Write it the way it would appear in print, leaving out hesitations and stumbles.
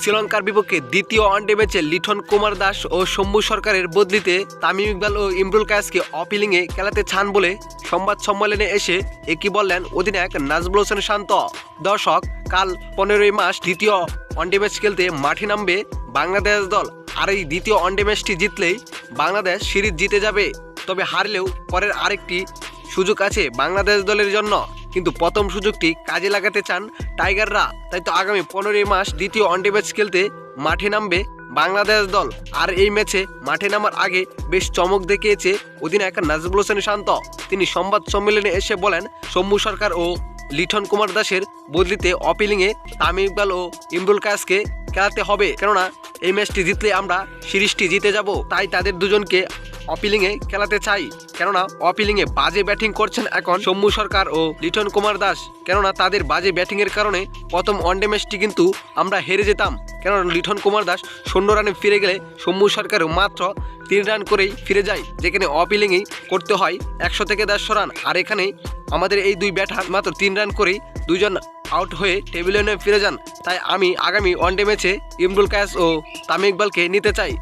শ্রীলঙ্কার বিপক্ষে দ্বিতীয় ওয়ানডে ম্যাচে লিটন কুমার দাস ও শম্ভু সরকারের বদলিতে তামিম ইকবাল ও ইমরুল কায়েসকে অপিলিংয়ে খেলাতে চান বলে সংবাদ সম্মেলনে এসে একই বললেন অধিনায়ক নাজমুল হোসেন শান্ত। দর্শক, কাল 15ই মার্চ দ্বিতীয় ওয়ানডে ম্যাচ খেলতে মাঠে নামবে বাংলাদেশ দল। আর এই দ্বিতীয় ওয়ানডে ম্যাচটি জিতলেই বাংলাদেশ সিরিজ জিতে যাবে। তবে হারলেও পরের আরেকটি সুযোগ আছে বাংলাদেশ দলের জন্য, কিন্তু প্রথম সুযোগটি কাজে লাগাতে চান টাইগাররা। তাই তো আগামী 15ই মার্চ দ্বিতীয় ওয়ানডে ম্যাচ খেলতে মাঠে নামবে বাংলাদেশ দল। আর এই ম্যাচে মাঠে নামার আগে বেশ চমক দেখিয়েছে অধিনায়ক নাজমুল হোসেন শান্ত। তিনি সংবাদ সম্মেলনে এসে বলেন, শম্ভু সরকার ও লিটন কুমার দাসের বদলিতে অপিলিংয়ে তামিম ইকবাল ও ইমরুল কায়েসকে খেলাতে হবে, কেননা এই ম্যাচটি জিতলে আমরা সিরিজটি জিতে যাব। তাই তাদের দুজনকে অপিলিংয়ে খেলাতে চাই, কেননা অপিলিংয়ে বাজে ব্যাটিং করছেন এখন শম্ভু সরকার ও লিটন কুমার দাস। কেননা তাদের বাজে ব্যাটিংয়ের কারণে প্রথম ওয়ানডে ম্যাচটি কিন্তু আমরা হেরে যেতাম। কেননা লিটন কুমার দাস 0 রানে ফিরে গেলে শম্ভু সরকারও মাত্র 3 রান করেই ফিরে যায়, যেখানে অপিলিংয়েই করতে হয় 100 থেকে 150 রান। আর এখানে আমাদের এই দুই ব্যাটার মাত্র 3 রান করেই দুইজন আউট হয়ে টেবিলে ফিরে যান। তাই আমি আগামী ওয়ানডে ম্যাচে ইমরুল কায়েস ও তামিম ইকবালকে নিতে চাই।